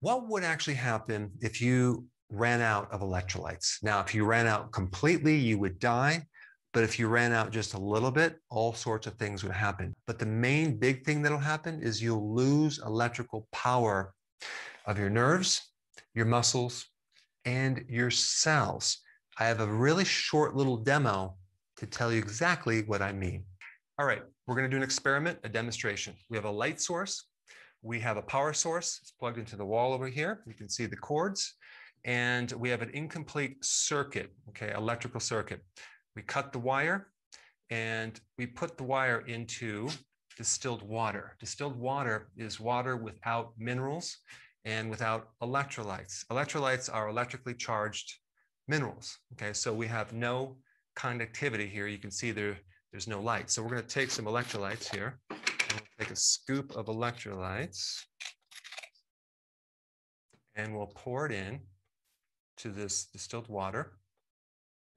What would actually happen if you ran out of electrolytes? Now, if you ran out completely, you would die. But if you ran out just a little bit, all sorts of things would happen. But the main big thing that'll happen is you'll lose electrical power of your nerves, your muscles, and your cells. I have a really short little demo to tell you exactly what I mean. All right, we're going to do an experiment, a demonstration. We have a light source. We have a power source. It's plugged into the wall over here. You can see the cords. And we have an incomplete circuit, okay, electrical circuit. We cut the wire and we put the wire into distilled water. Distilled water is water without minerals and without electrolytes. Electrolytes are electrically charged minerals, okay? So we have no conductivity here. You can see there's no light. So we're going to take some electrolytes here. We'll take a scoop of electrolytes and we'll pour it in to this distilled water.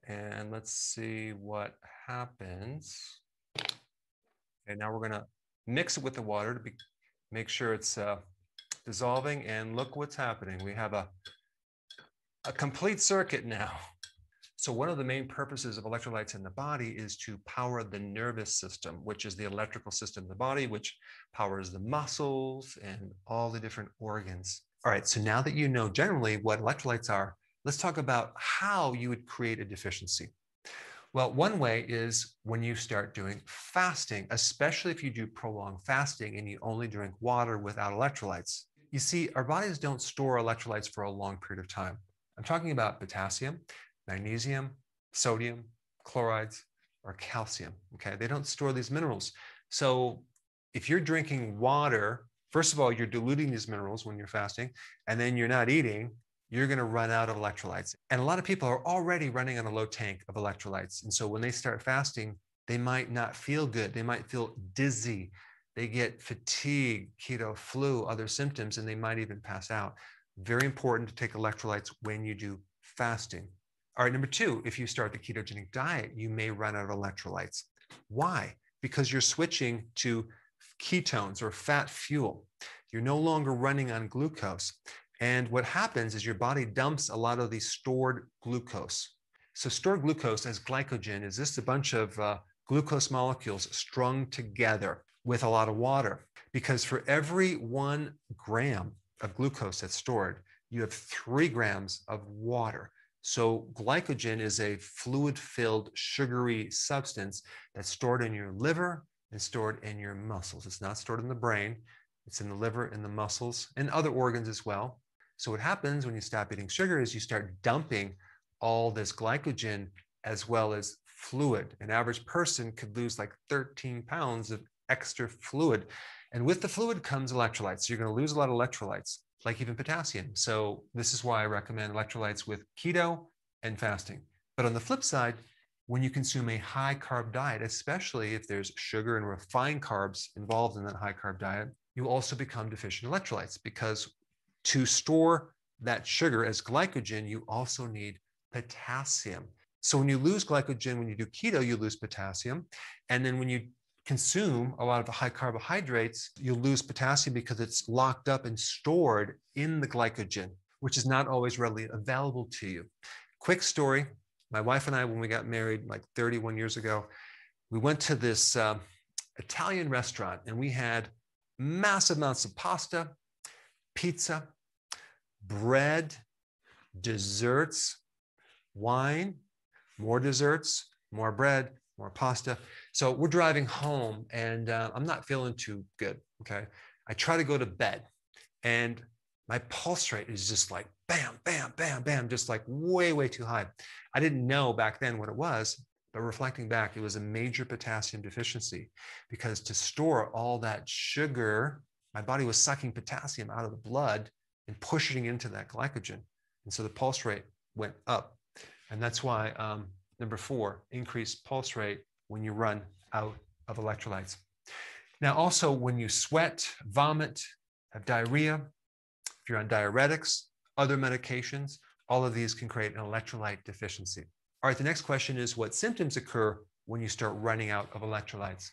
And let's see what happens. Okay, now we're going to mix it with the water to make sure it's dissolving. And look what's happening. We have a complete circuit now. So one of the main purposes of electrolytes in the body is to power the nervous system, which is the electrical system of the body, which powers the muscles and all the different organs. All right, so now that you know generally what electrolytes are, let's talk about how you would create a deficiency. Well, one way is when you start doing fasting, especially if you do prolonged fasting and you only drink water without electrolytes. You see, our bodies don't store electrolytes for a long period of time. I'm talking about potassium, magnesium, sodium, chlorides, or calcium, okay? They don't store these minerals. So if you're drinking water, first of all, you're diluting these minerals when you're fasting, and then you're not eating, you're going to run out of electrolytes. And a lot of people are already running on a low tank of electrolytes. And so when they start fasting, they might not feel good. They might feel dizzy. They get fatigue, keto flu, other symptoms, and they might even pass out. Very important to take electrolytes when you do fasting. All right, number two, if you start the ketogenic diet, you may run out of electrolytes. Why? Because you're switching to ketones or fat fuel. You're no longer running on glucose. And what happens is your body dumps a lot of the stored glucose. So stored glucose as glycogen is just a bunch of glucose molecules strung together with a lot of water. Because for every 1 gram of glucose that's stored, you have 3 grams of water. So glycogen is a fluid-filled sugary substance that's stored in your liver and stored in your muscles. It's not stored in the brain. It's in the liver and the muscles and other organs as well. So what happens when you stop eating sugar is you start dumping all this glycogen as well as fluid. An average person could lose like 13 pounds of extra fluid. And with the fluid comes electrolytes. So you're going to lose a lot of electrolytes, like even potassium. So this is why I recommend electrolytes with keto and fasting. But on the flip side, when you consume a high carb diet, especially if there's sugar and refined carbs involved in that high carb diet, you also become deficient in electrolytes because to store that sugar as glycogen, you also need potassium. So when you lose glycogen, when you do keto, you lose potassium. And then when you consume a lot of the high carbohydrates, you lose potassium because it's locked up and stored in the glycogen, which is not always readily available to you. Quick story. My wife and I, when we got married like 31 years ago, we went to this Italian restaurant and we had massive amounts of pasta, pizza, bread, desserts, wine, more desserts, more bread, more pasta. So we're driving home and I'm not feeling too good, okay? I try to go to bed and my pulse rate is just like bam, bam, bam, bam, just like way, way too high. I didn't know back then what it was, but reflecting back, it was a major potassium deficiency because to store all that sugar, my body was sucking potassium out of the blood and pushing it into that glycogen. And so the pulse rate went up. And that's why number 4, increased pulse rate when you run out of electrolytes. Now, also when you sweat, vomit, have diarrhea, if you're on diuretics, other medications, all of these can create an electrolyte deficiency. All right, the next question is what symptoms occur when you start running out of electrolytes?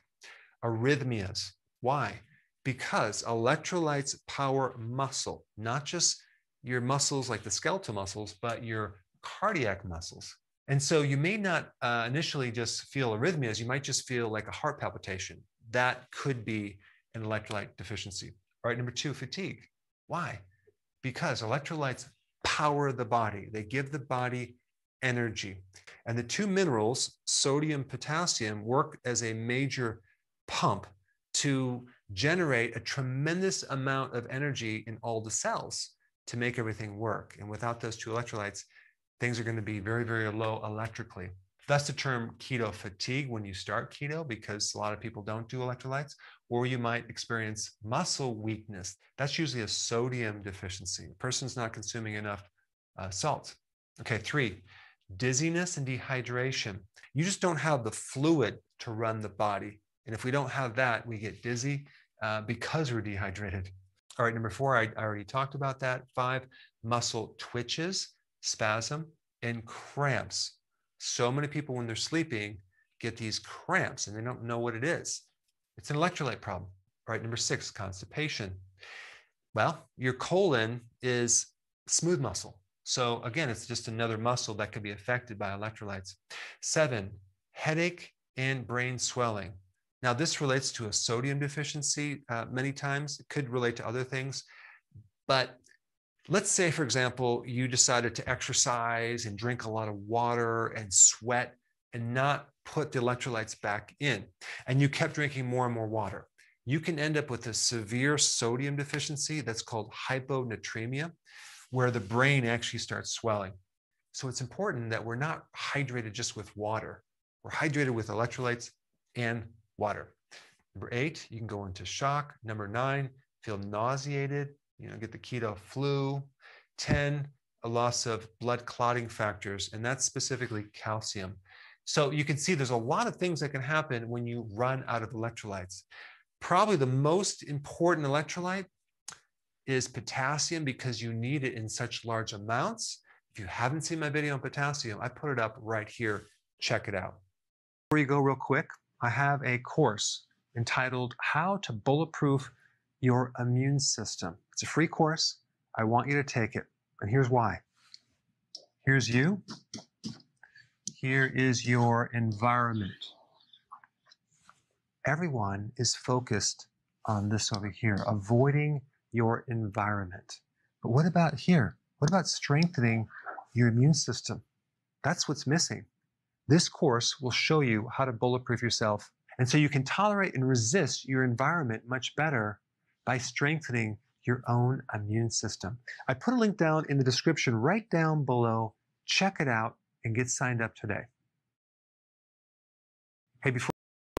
Arrhythmias. Why? Because electrolytes power muscle, not just your muscles like the skeletal muscles, but your cardiac muscles. And so you may not initially just feel arrhythmias, you might just feel like a heart palpitation. That could be an electrolyte deficiency. All right, number 2, fatigue. Why? Because electrolytes power the body. They give the body energy. And the 2 minerals, sodium, potassium, work as a major pump to generate a tremendous amount of energy in all the cells to make everything work. And without those 2 electrolytes, things are going to be very, very low electrically. That's the term keto fatigue when you start keto, because a lot of people don't do electrolytes, or you might experience muscle weakness. That's usually a sodium deficiency. A person's not consuming enough salt. Okay, 3, dizziness and dehydration. You just don't have the fluid to run the body. And if we don't have that, we get dizzy because we're dehydrated. All right, number 4, I already talked about that. 5, muscle twitches, spasm, and cramps. So many people, when they're sleeping, get these cramps and they don't know what it is. It's an electrolyte problem. All right, number 6, constipation. Well, your colon is smooth muscle. So again, it's just another muscle that could be affected by electrolytes. 7, headache and brain swelling. Now, this relates to a sodium deficiency many times. It could relate to other things. But let's say, for example, you decided to exercise and drink a lot of water and sweat and not put the electrolytes back in, and you kept drinking more and more water. You can end up with a severe sodium deficiency that's called hyponatremia, where the brain actually starts swelling. So it's important that we're not hydrated just with water. We're hydrated with electrolytes and water. Number 8, you can go into shock. Number 9, feel nauseated, get the keto flu. 10, a loss of blood clotting factors, and that's specifically calcium. So you can see there's a lot of things that can happen when you run out of electrolytes. Probably the most important electrolyte is potassium, because you need it in such large amounts. If you haven't seen my video on potassium, I put it up right here. Check it out. Before you go, real quick, I have a course entitled How to Bulletproof Your Immune System. It's a free course. I want you to take it. And here's why. Here's you. Here is your environment. Everyone is focused on this over here, avoiding your environment. But what about here? What about strengthening your immune system? That's what's missing. This course will show you how to bulletproof yourself, and so you can tolerate and resist your environment much better by strengthening your own immune system. I put a link down in the description right down below. Check it out and get signed up today. Hey, before